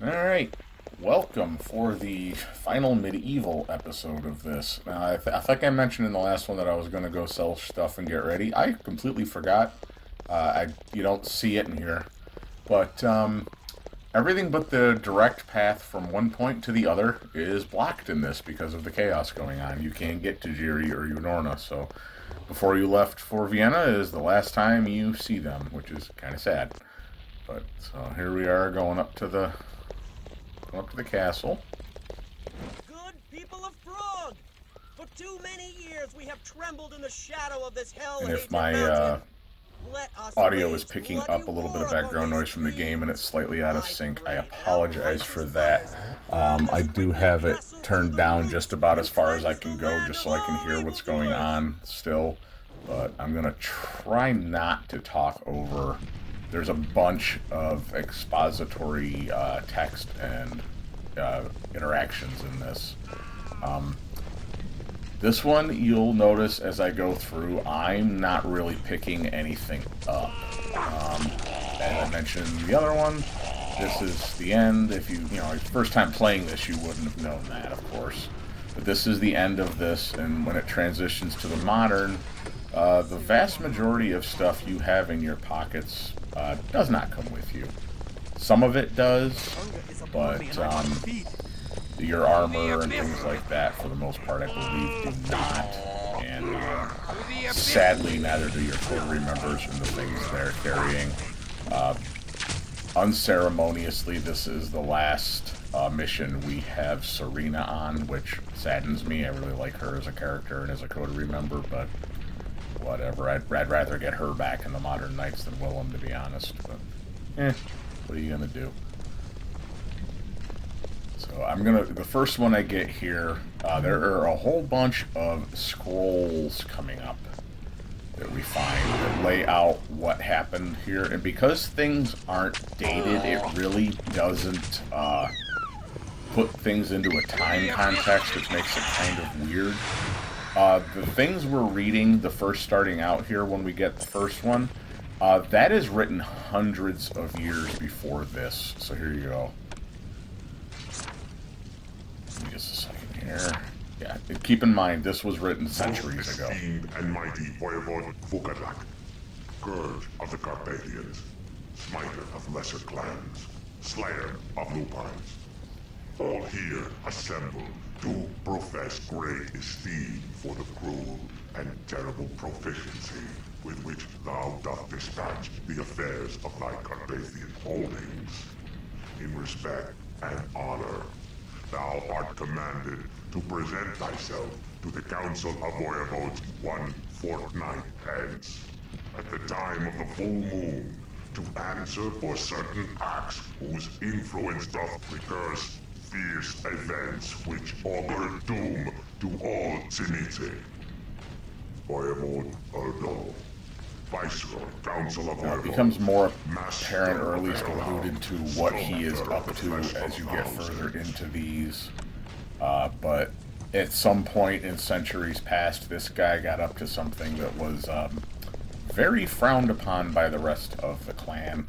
Alright, welcome for the final medieval episode of this. Now, I think I mentioned in the last one that I was going to go sell stuff and get ready. I completely forgot. You don't see it in here. But everything but the direct path from one point to the other is blocked in this because of the chaos going on. You can't get to Jiri or Unorna, so before you left for Vienna is the last time you see them, which is kind of sad. But so here we are going up to the castle. Good people of Prague! For too many years we have trembled in the shadow of this hell. And if my audio is picking up a little bit of background noise from the game and it's slightly out of sync, I apologize for that. I do have it turned down just about as far as I can go, just so I can hear what's going on still. But I'm going to try not to talk over. There's a bunch of expository text and interactions in this. This one, you'll notice as I go through, I'm not really picking anything up. As I mentioned in the other one, this is the end. If you first time playing this, you wouldn't have known that, of course. But this is the end of this, and when it transitions to the modern, the vast majority of stuff you have in your pockets does not come with you. Some of it does, but your armor and things like that, for the most part, I believe, do not. And sadly, neither do your coterie members and the things they're carrying. Unceremoniously, this is the last mission we have Serena on, which saddens me. I really like her as a character and as a coterie member, but whatever. I'd rather get her back in the Modern Knights than Willem, to be honest. But, what are you gonna do? So the first one I get here, there are a whole bunch of scrolls coming up that we find that lay out what happened here. And because things aren't dated, it really doesn't put things into a time context, which makes it kind of weird. The things we're reading, the first starting out here when we get the first one, that is written hundreds of years before this. So here you go. Give me just a second here. Yeah, keep in mind, this was written centuries ago. Esteemed and mighty Voivod Vukadak, Scourge of the Carpathians, Smiter of lesser clans, Slayer of lupines, all here assembled to profess great esteem for the cruel and terrible proficiency with which thou doth dispatch the affairs of thy Carpathian holdings. In respect and honor, thou art commanded to present thyself to the Council of Voivodes 1 fortnight hence, at the time of the full moon, to answer for certain acts whose influence doth recurse fierce events which augur doom to all Tzimitzi. Voivode Erdo, Vysherad, Council of Now, Voivodes. it becomes more apparent, or at least alluded to, what he is up to as you get further into these. But at some point in centuries past, this guy got up to something that was very frowned upon by the rest of the clan,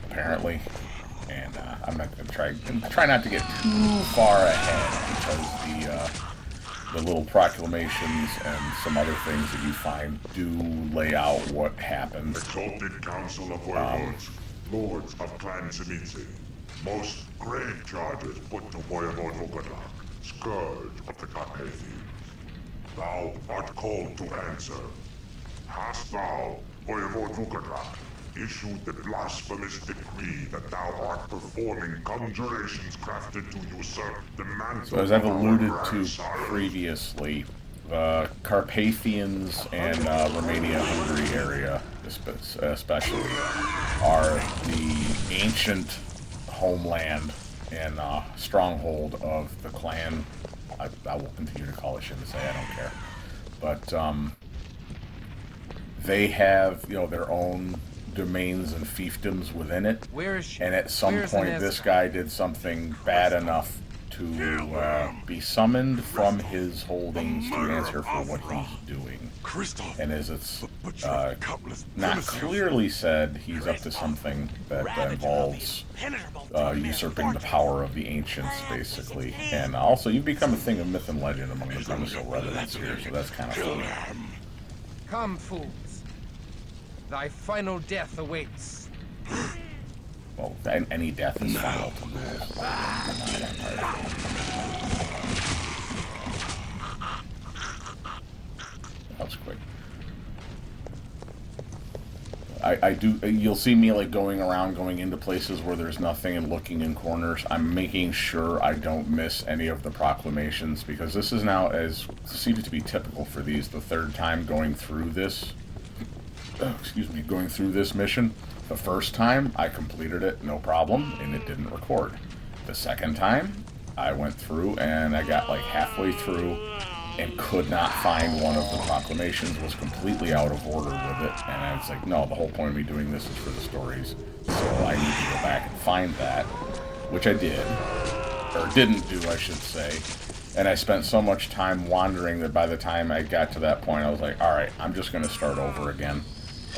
apparently. And I'm not going to try not to get too far ahead, because the little proclamations and some other things that you find do lay out what happened. Exalted Council of Voivodes, Lords of Clan Tzimitzi, most grave charges put to Voivode Vukadak, Scourge of the Carpathians. Thou art called to answer. Hast thou, Voivode Vukadak, issued the blasphemous decree that thou art performing conjurations crafted to usurp the mantle? So as I've alluded to previously, the Carpathians and Romania-Hungary area, especially, are the ancient homeland and stronghold of the clan. I will continue to call it Shinsei, I don't care. But they have, their own domains and fiefdoms within it. And at some point, this guy did something bad enough to be summoned from his holdings to answer for what he's doing. And as it's not clearly said, he's up to something that involves usurping the power of the ancients, basically. And also, you've become a thing of myth and legend among the Premisal residents here, so that's kind of funny. Come, fools. Thy final death awaits. Well, any death is final to ghouls. That was quick. I do. You'll see me like going around, going into places where there's nothing and looking in corners. I'm making sure I don't miss any of the proclamations, because this is now, as seemed to be typical for these, the third time going through this. Excuse me, going through this mission. The first time I completed it, no problem, and it didn't record. The second time I went through and I got like halfway through and could not find one of the proclamations, was completely out of order with it, and I was like, no, the whole point of me doing this is for the stories, so I need to go back and find that, which I did, or didn't do, I should say, and I spent so much time wandering that by the time I got to that point, I was like, alright, I'm just going to start over again,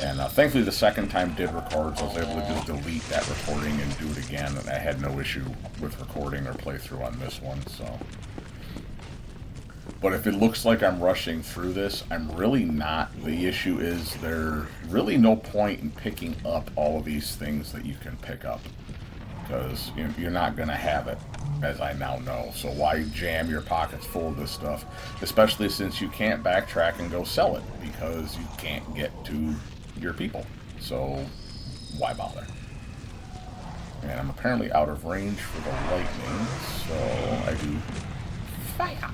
and thankfully the second time did record, so I was able to just delete that recording and do it again, and I had no issue with recording or playthrough on this one, so... But if it looks like I'm rushing through this, I'm really not. The issue is there's really no point in picking up all of these things that you can pick up, because you're not going to have it, as I now know. So why jam your pockets full of this stuff, especially since you can't backtrack and go sell it, because you can't get to your people. So why bother? And I'm apparently out of range for the lightning, so I do fire.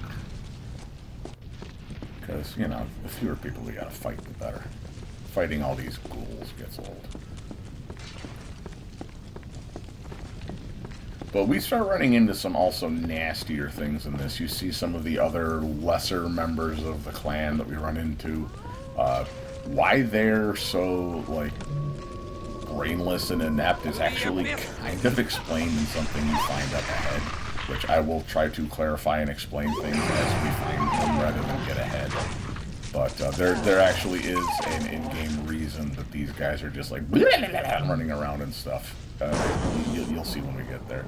Because, you know, the fewer people we gotta fight, the better. Fighting all these ghouls gets old. But we start running into some also nastier things in this. You see some of the other lesser members of the clan that we run into. Why they're so, like, brainless and inept is actually kind of explained in something you find up ahead, which I will try to clarify and explain things as we find them rather than get ahead. But there actually is an in-game reason that these guys are just like running around and stuff. You'll see when we get there.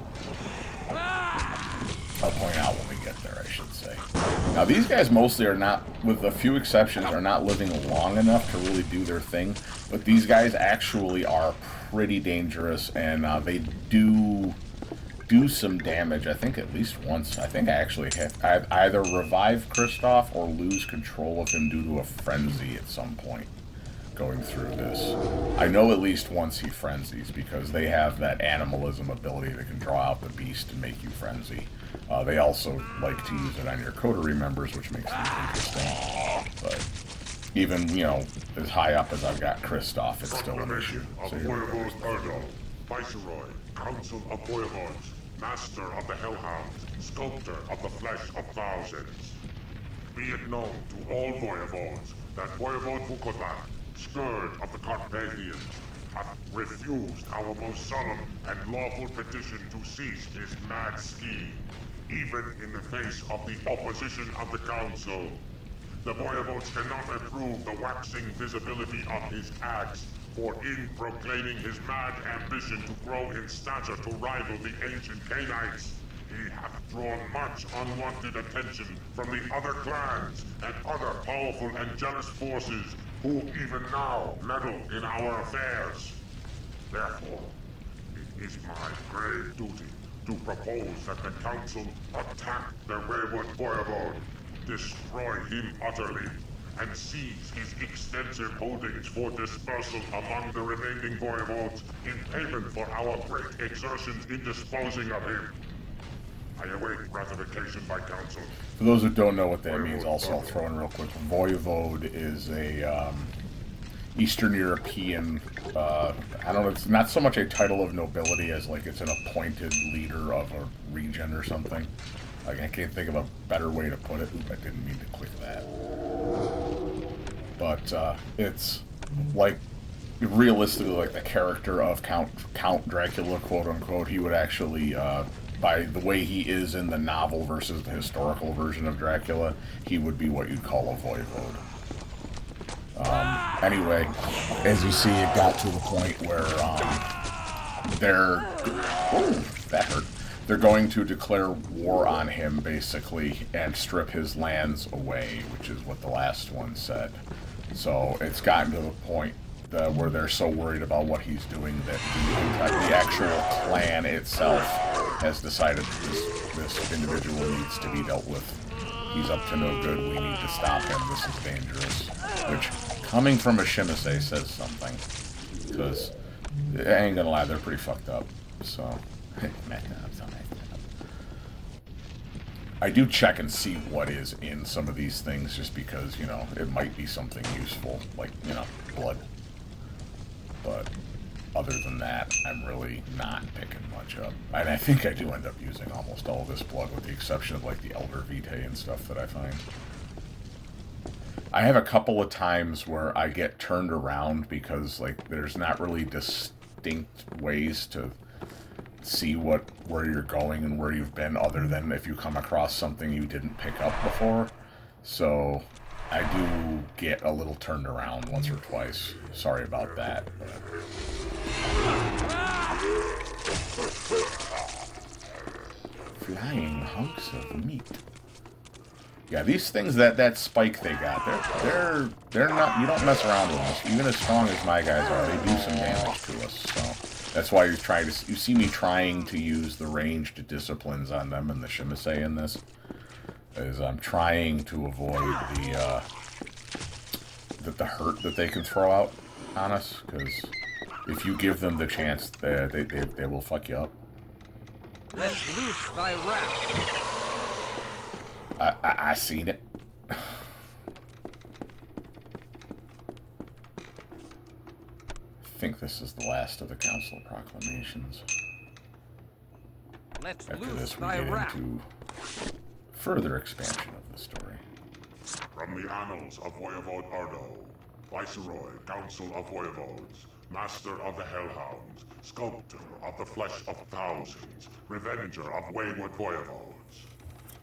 I'll point out when we get there, I should say. Now, these guys mostly are not, with a few exceptions, are not living long enough to really do their thing. But these guys actually are pretty dangerous, and they do some damage. I think at least once. I think I actually have either revive Kristoff or lose control of him due to a frenzy at some point going through this. I know at least once he frenzies, because they have that animalism ability that can draw out the beast and make you frenzy. They also like to use it on your coterie members, which makes things interesting. But even, you know, as high up as I've got Kristoff, it's still an issue. So Vysherad, Council of Voivodes, Master of the Hellhound, Sculptor of the Flesh of Thousands. Be it known to all Voivodes that Voivode Vukovac, Scourge of the Carpathians, hath refused our most solemn and lawful petition to cease his mad scheme, even in the face of the opposition of the Council. The Voivodes cannot approve the waxing visibility of his acts, for in proclaiming his mad ambition to grow in stature to rival the ancient Canaanites, he hath drawn much unwanted attention from the other clans and other powerful and jealous forces who even now meddle in our affairs. Therefore, it is my grave duty to propose that the Council attack the wayward Voivode, destroy him utterly, and seize his extensive holdings for dispersal among the remaining Voivodes in payment for our great exertions in disposing of him. I await ratification by Council. For those who don't know what that means, also I'll throw in real quick. Voivode is a Eastern European, I don't know, it's not so much a title of nobility as like it's an appointed leader of a region or something. Like, I can't think of a better way to put it. Oop, I didn't mean to click that. But it's like realistically like the character of Count Dracula, quote unquote. He would actually, by the way he is in the novel versus the historical version of Dracula, he would be what you'd call a voivode. Anyway, as you see, it got to the point where they're... Oh, that hurt. They're going to declare war on him, basically, and strip his lands away, which is what the last one said. So it's gotten to the point where they're so worried about what he's doing that the actual clan itself has decided this individual needs to be dealt with. He's up to no good. We need to stop him. This is dangerous. Which, coming from a Shimase, says something. Because, I ain't gonna lie, they're pretty fucked up. So, I do check and see what is in some of these things, just because, you know, it might be something useful, like, you know, blood. But other than that, I'm really not picking much up. And I think I do end up using almost all this blood, with the exception of, like, the Elder Vitae and stuff that I find. I have a couple of times where I get turned around because, like, there's not really distinct ways to see where you're going and where you've been, other than if you come across something you didn't pick up before. So I do get a little turned around once or twice. Sorry about that. Flying hunks of meat. Yeah, these things, that spike they got, they're not, you don't mess around with them. Even as strong as my guys are, they do some damage to us, so that's why you see me trying to use the ranged disciplines on them and the Shimase in this, is I'm trying to avoid the hurt that they can throw out on us, because if you give them the chance, they will fuck you up. Let's loose thy wrath. I seen it. I think this is the last of the Council Proclamations. Let's After loose this, we thy get wrath. into further expansion of the story. From the annals of Voivode Ardo, Viceroy, Council of Voivodes, Master of the Hellhounds, Sculptor of the Flesh of Thousands, Revenger of wayward Voivodes.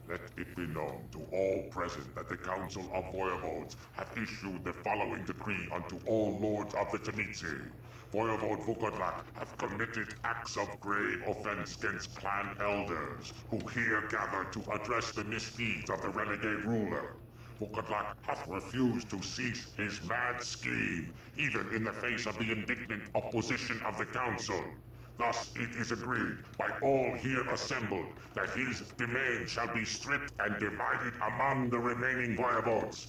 Let it be known to all present that the Council of Voivodes hath issued the following decree unto all lords of the Tzimisce. Voivode Vukodlak hath committed acts of grave offense against clan elders, who here gather to address the misdeeds of the renegade ruler. Vukodlak hath refused to cease his mad scheme, even in the face of the indignant opposition of the Council. Thus it is agreed by all here assembled that his domain shall be stripped and divided among the remaining voivodes.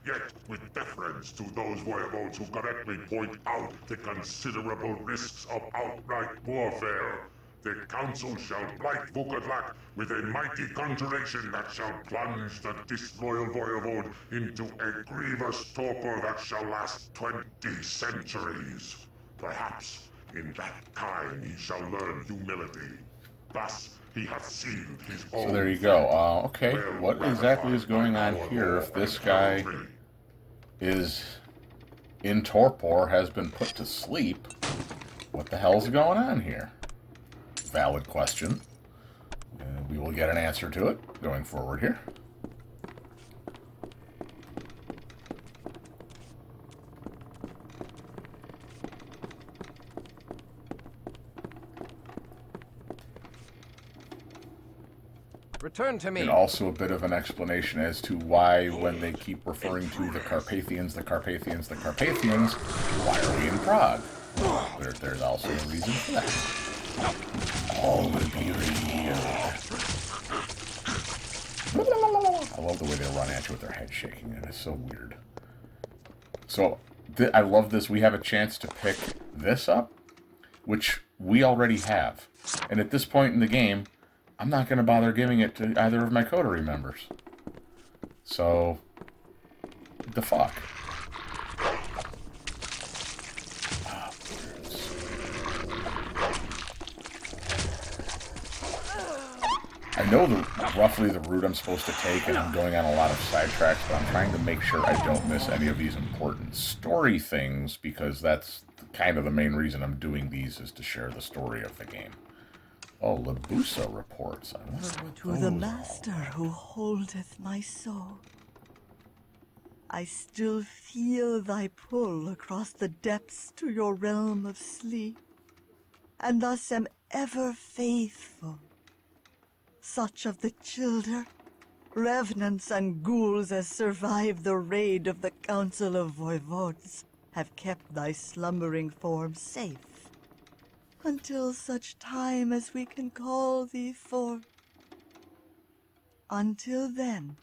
Yet, with deference to those voivodes who correctly point out the considerable risks of outright warfare, the Council shall blight Vukodlak with a mighty conjuration that shall plunge the disloyal voivode into a grievous torpor that shall last 20 centuries. Perhaps in that time he shall learn humility. Thus he hath sealed his own. So there you go. Okay, what exactly is going on here if this guy is in torpor, has been put to sleep? What the hell's going on here? Valid question. We will get an answer to it going forward here. Return to me. And also a bit of an explanation as to why, when they keep referring to the Carpathians, why are we in Prague? There's also a reason for that. All will be revealed. I love the way they run at you with their head shaking. It is so weird. So, I love this. We have a chance to pick this up, which we already have. And at this point in the game, I'm not going to bother giving it to either of my coterie members. So, the fuck? I know roughly the route I'm supposed to take, and I'm going on a lot of sidetracks, but I'm trying to make sure I don't miss any of these important story things, because that's kind of the main reason I'm doing these, is to share the story of the game. Oh, Labusa reports. I wonder what To the master who holdeth my soul, I still feel thy pull across the depths to your realm of sleep. and thus am ever faithful. Such of the children, revenants and ghouls as survived the raid of the Council of Voivodes have kept thy slumbering form safe, until such time as we can call thee forth. Until then,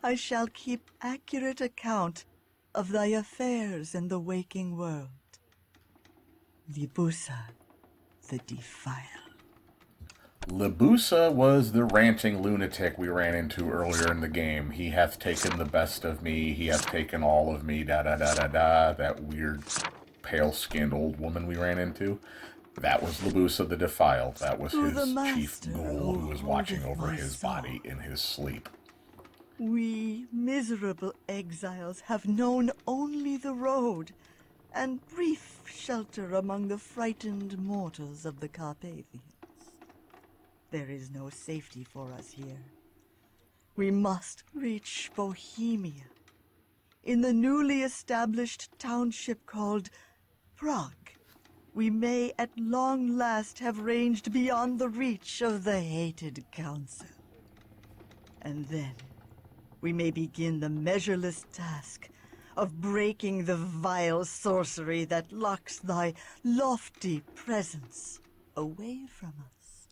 I shall keep accurate account of thy affairs in the waking world. Libusa, the defile. Libusa was the ranting lunatic we ran into earlier in the game. He hath taken the best of me, he hath taken all of me, da-da-da-da-da, that weird, pale-skinned old woman we ran into. That was Libusa the Defiled. That was his chief ghoul who was watching over his body in his sleep. We miserable exiles have known only the road, and brief shelter among the frightened mortals of the Carpathians. There is no safety for us here. We must reach Bohemia, in the newly established township called Prague. We may at long last have ranged beyond the reach of the hated council. And then we may begin the measureless task of breaking the vile sorcery that locks thy lofty presence away from us.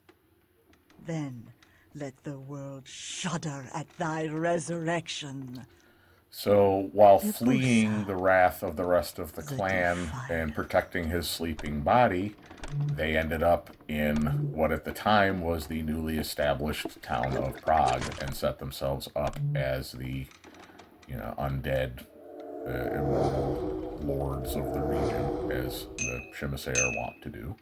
Then let the world shudder at thy resurrection. So, while fleeing the wrath of the rest of the clan and protecting his sleeping body, they ended up in what at the time was the newly established town of Prague and set themselves up as the, undead, immortal lords of the region, as the Shimasei are wont to do.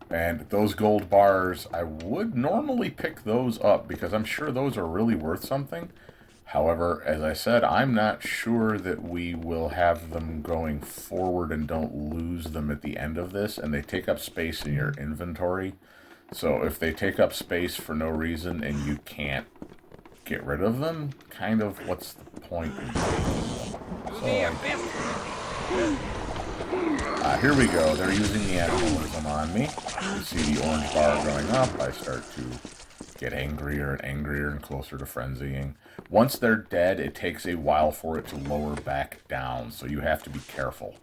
And those gold bars, I would normally pick those up because I'm sure those are really worth something. However, as I said, I'm not sure that we will have them going forward and don't lose them at the end of this, and they take up space in your inventory. So if they take up space for no reason and you can't get rid of them, kind of what's the point in taking them? So, here we go. They're using the animalism on me. You see the orange bar going up. I start to get angrier and angrier and closer to frenzying. Once they're dead, it takes a while for it to lower back down, so you have to be careful.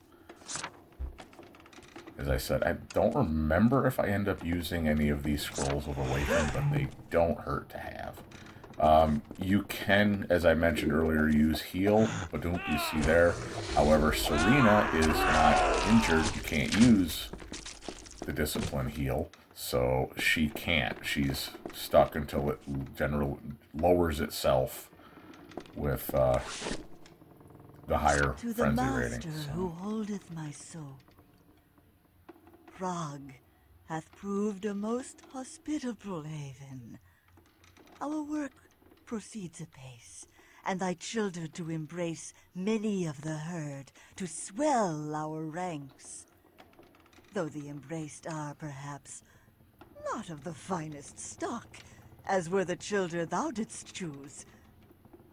As I said, I don't remember if I end up using any of these scrolls of awakening, but they don't hurt to have. You can, as I mentioned earlier, use heal, but don't you see there. However, Serena is not injured. You can't use the discipline heal, so she can't. She's stuck until it generally lowers itself with the higher to the frenzy master rating. So. who holdeth my soul, Prague hath proved a most hospitable haven. Our work proceeds apace, and thy children to embrace many of the herd, to swell our ranks. Though the embraced are, perhaps, not of the finest stock, as were the children thou didst choose.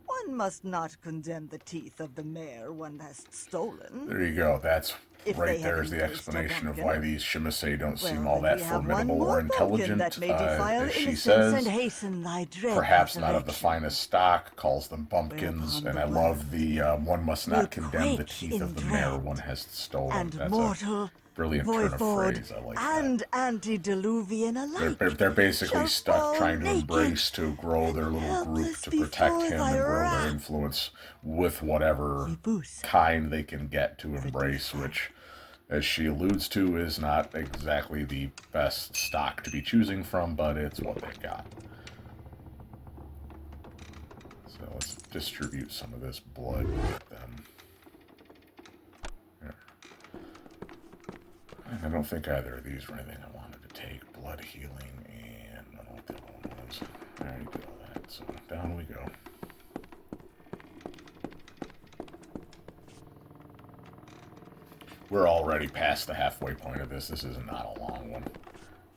One must not condemn the teeth of the mare one hast stolen. There you go. That's If right they there have is the embraced a explanation of bumpkin. why these Shimasei don't seem Well, all then that we have one formidable more or bumpkin intelligent, that may defile as she innocence says. and hasten thy dread Perhaps not of the resurrection. finest stock, calls them bumpkins, Whereupon and the I love the one must will not condemn the quake teeth in of the mare dread, one has stolen. and That's mortal, a brilliant turn of voivode, phrase. I like and that. antediluvian alike They're basically shall stuck fall trying to naked embrace to grow their and little group helpless to protect before him thy and grow their wrath. influence with whatever Libusa, kind they can get to the embrace, defile. which, as she alludes to, is not exactly the best stock to be choosing from, but it's what they've got. So let's distribute some of this blood with them. There. I don't think either of these were anything I wanted to take. Blood healing and I don't know what the other one was. I already did all that, so down we go. We're already past the halfway point of this. This is not a long one.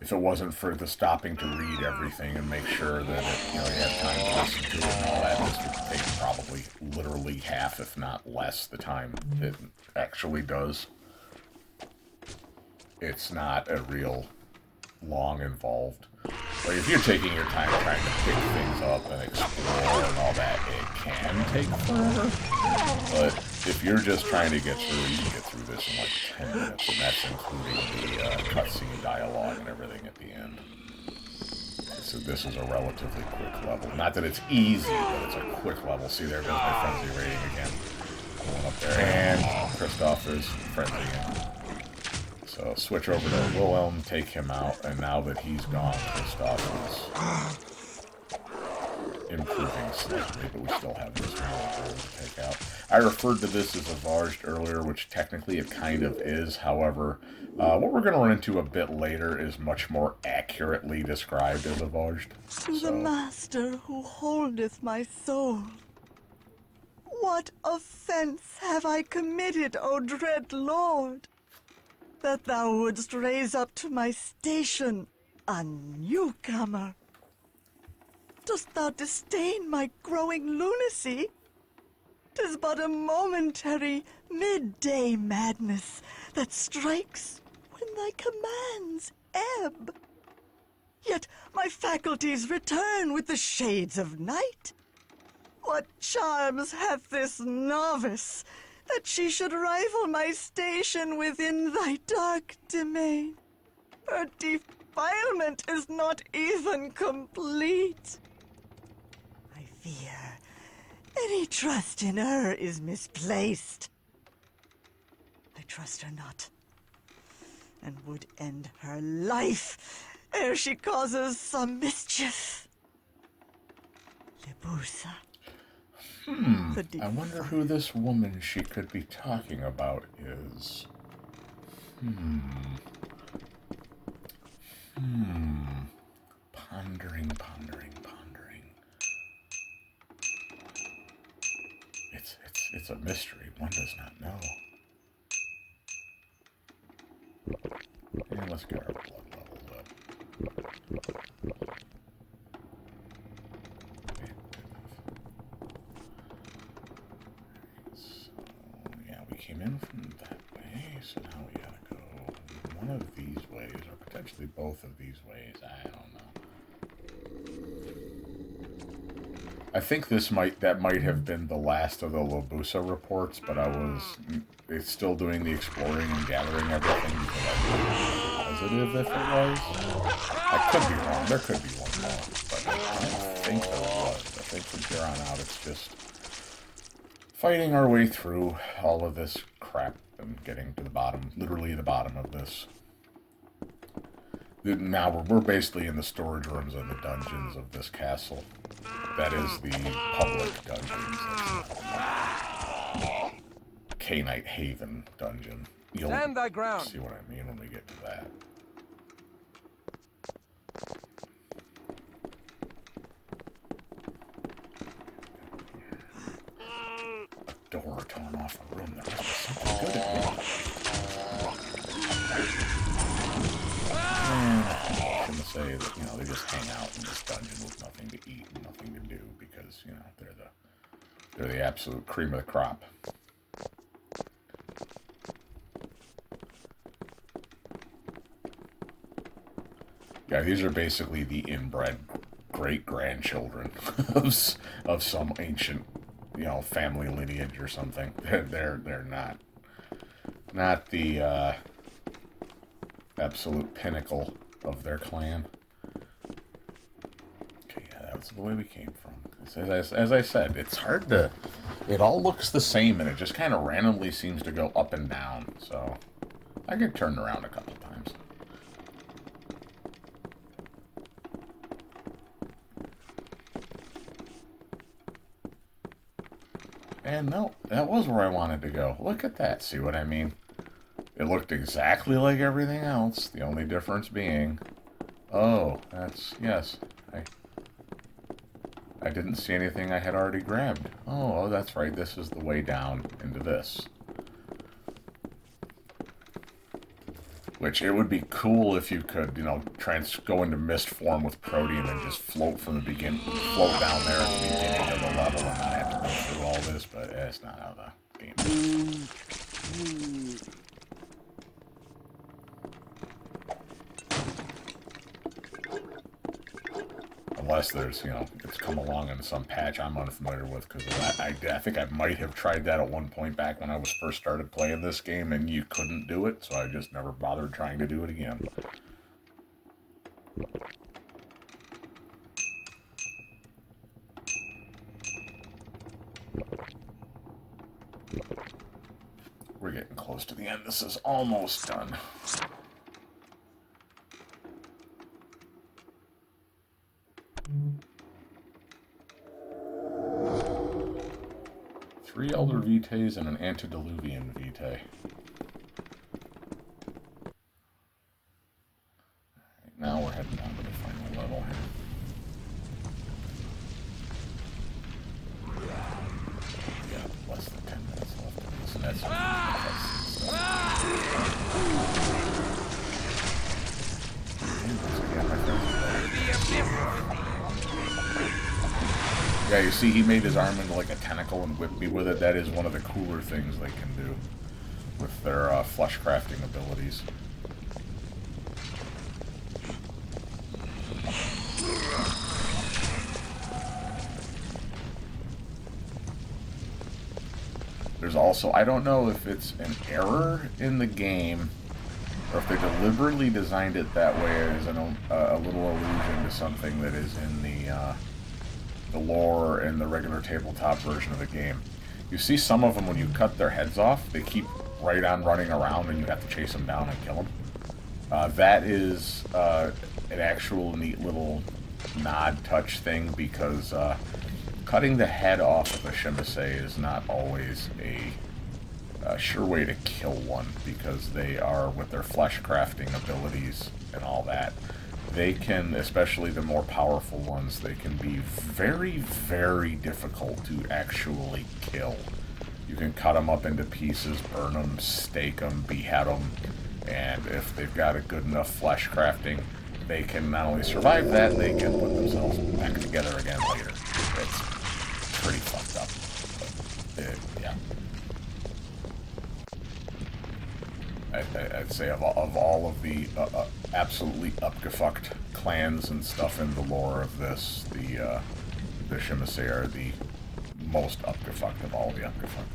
if it wasn't for the stopping to read everything and make sure that you had time to listen to it and all that, this would take probably literally half, if not less, the time it actually does. It's not a real long involved. Like, if you're taking your time trying to pick things up and explore and all that, it can take forever. But if you're just trying to get through, you can get through this in like 10 minutes, and that's including the cutscene dialogue and everything at the end. So this is a relatively quick level. Not that it's easy, but it's a quick level. See, there goes my frenzy rating again. Going up there, and Kristoff is frenzying. So switch over to Wilhelm, take him out, and now that he's gone, Kristoff is improving slightly, but we still have this one to take out. I referred to this as a Varged earlier, which technically it kind of is. However, what we're going to run into a bit later is much more accurately described as a Varged. To the master who holdeth my soul. What offense have I committed, O dread lord, that thou wouldst raise up to my station a newcomer? Dost thou disdain my growing lunacy? 'Tis but a momentary midday madness that strikes when thy commands ebb. Yet my faculties return with the shades of night. What charms hath this novice that she should rival my station within thy dark domain? Her defilement is not even complete. I fear any trust in her is misplaced. I trust her not, and would end her life ere she causes some mischief. Lebusa. I wonder who this woman she could be talking about is. Pondering. It's a mystery. One does not know. And let's get our blood levels up. We came in from that way, so now we gotta go one of these ways, or potentially both of these ways. I don't know. I think that might have been the last of the Lebusa reports, but it's still doing the exploring and gathering everything because I was positive if it was. I could be wrong. There could be one more, but I don't think there was. I think from here on out it's just fighting our way through all of this crap and getting to the bottom, literally the bottom of this. Now we're basically in the storage rooms and the dungeons of this castle. That is the public dungeons. K-Night Haven dungeon. You'll Stand thy ground. see what I mean when we get to that. Door torn off a room. There must be something good in here. And I shouldn't say that, they just hang out in this dungeon with nothing to eat and nothing to do because, they're the absolute cream of the crop. Yeah, these are basically the inbred great-grandchildren of some ancient family lineage or something. They're not the absolute pinnacle of their clan. Okay, yeah, that's the way we came from. As I said, it's hard to. It all looks the same, and it just kind of randomly seems to go up and down. So I get turned around a couple times. And no, that was where I wanted to go. Look at that. See what I mean? It looked exactly like everything else. The only difference being... Oh, yes. I didn't see anything I had already grabbed. Oh, that's right. This is the way down into this. Which it would be cool if you could, you know, go into mist form with Protean and just float from the beginning, float down there at the beginning of the level and not have to go through all this, but it's not how the game works. Unless there's, you know, it's come along in some patch I'm unfamiliar with, because I think I might have tried that at one point back when I was first started playing this game, and you couldn't do it, so I just never bothered trying to do it again. We're getting close to the end. This is almost done. Three Elder Vitae and an Antediluvian Vitae. Right, now we're heading down to the final level here. We got less than 10 minutes left of this, and that's yeah, you see, he made his arm into like a tentacle and whipped me with it. That is one of the cooler things they can do with their flesh crafting abilities. There's also, I don't know if it's an error in the game or if they deliberately designed it that way as a little allusion to something that is in the lore in the regular tabletop version of the game. You see some of them, when you cut their heads off, they keep right on running around and you have to chase them down and kill them. That is an actual neat little nod touch thing, because cutting the head off of a Shimase is not always a sure way to kill one, because they are, with their flesh crafting abilities and all that, they can, especially the more powerful ones, they can be very, very difficult to actually kill. You can cut them up into pieces, burn them, stake them, behead them, and if they've got a good enough flesh crafting, they can not only survive that, they can put themselves back together again later. It's pretty fucked up. But yeah. I'd say of all of the absolutely upgefucked clans and stuff in the lore of this, the Shimase are the most upgefucked of all the upgefucked.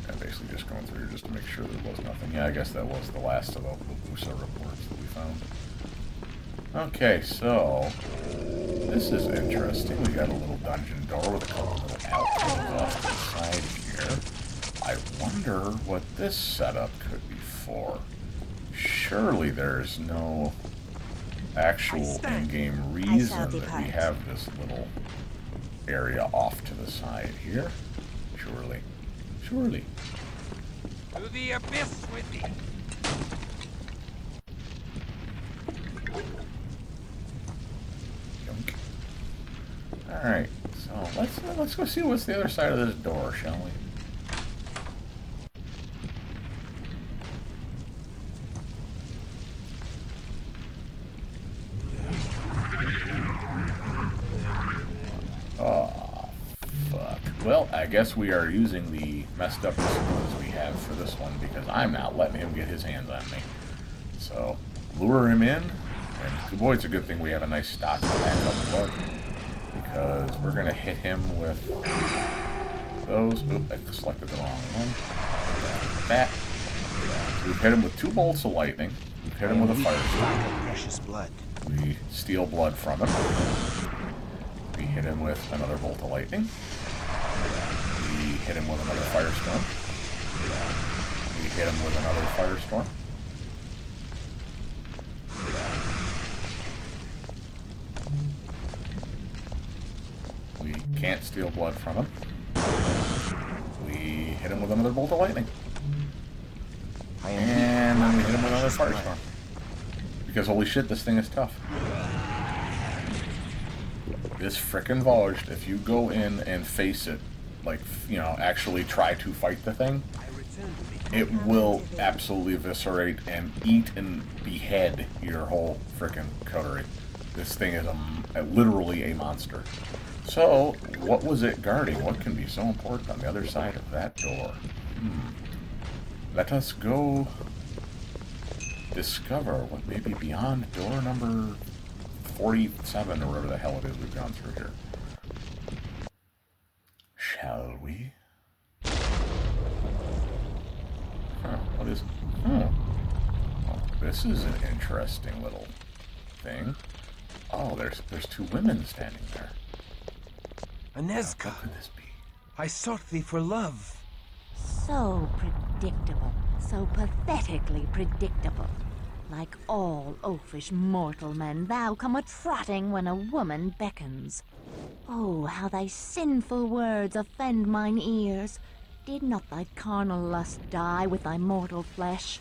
I'm basically just going through just to make sure there was nothing. Yeah, I guess that was the last of the USA reports that we found. Okay, so this is interesting. We got a little dungeon door with a couple little alcoves off to the side here. I wonder what this setup could be for. Surely there's no actual in-game reason that we have this little area off to the side here. Surely. Surely. To the abyss with me. Alright, so let's go see what's the other side of this door, shall we? Oh, fuck. Well, I guess we are using the messed up skills we have for this one, because I'm not letting him get his hands on me. So, lure him in, and boy, it's a good thing we have a nice stock of backup blood. Because we're going to hit him with those. Oop, I selected the wrong one. That. So we've hit him with 2 bolts of lightning. We've hit him with a firestorm. Precious blood. We steal blood from him. We hit him with another bolt of lightning. We hit him with another firestorm. We hit him with another firestorm. We can't steal blood from him. We hit him with another bolt of lightning. And then we hit him with another firestorm. Because holy shit, this thing is tough. This frickin' Vosht, if you go in and face it, like, you know, actually try to fight the thing, it will absolutely eviscerate and eat and behead your whole frickin' coterie. This thing is literally a monster. So, what was it guarding? What can be so important on the other side of that door? Let us go discover what may be beyond door number 47, or whatever the hell it is we've gone through here. Shall we? Huh, what is it? Oh, this is an interesting little thing. Oh, there's two women standing there. Anezka, What could this be? I sought thee for love. So predictable, so pathetically predictable. Like all oafish mortal men, thou come a-trotting when a woman beckons. Oh, how thy sinful words offend mine ears. Did not thy carnal lust die with thy mortal flesh?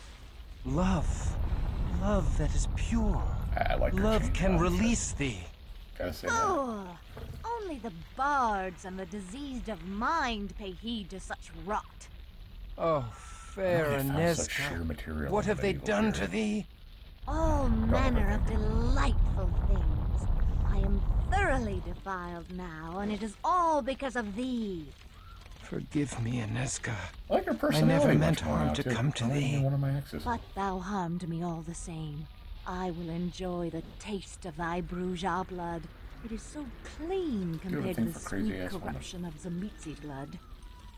Love. Love that is pure. I like her Love change can outfit. release thee. Gotta say that. Oh, only the bards and the diseased of mind pay heed to such rot. Oh, fair They found such sheer Anezka. material What in have the they medieval done to period. thee? All manner of delightful things. I am thoroughly defiled now, and it is all because of thee. Forgive me, Anezka. I like her personality. never much meant more harm now, to too. come to Not even thee. One of my exes. But thou harmed me all the same. I will enjoy the taste of thy Bruja blood. It is so clean compared to thing the for crazy sweet ass women. corruption of Zamitzi blood.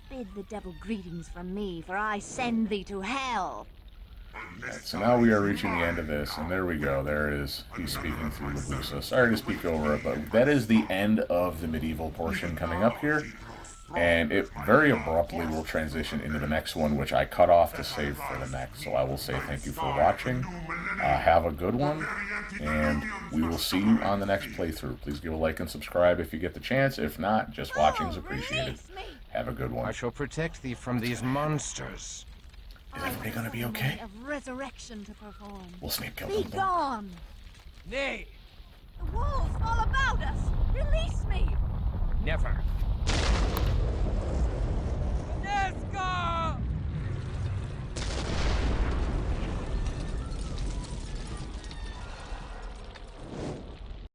Bid the devil greetings from me, for I send thee to hell. Alright, so now we are reaching the end of this, and there we go. There it is. He's speaking through Medusa. Sorry to speak over it, but that is the end of the medieval portion coming up here. And it very abruptly will transition into the next one, which I cut off to save for the next. So I will say thank you for watching. Have a good one, and we will see you on the next playthrough. Please give a like and subscribe if you get the chance. If not, just watching is appreciated. Release me! Have a good one. I shall protect thee from these monsters. Is everybody gonna be I have a okay? night of resurrection to perform. Will Snape kill Be them? gone! Nay! The wolves all about us!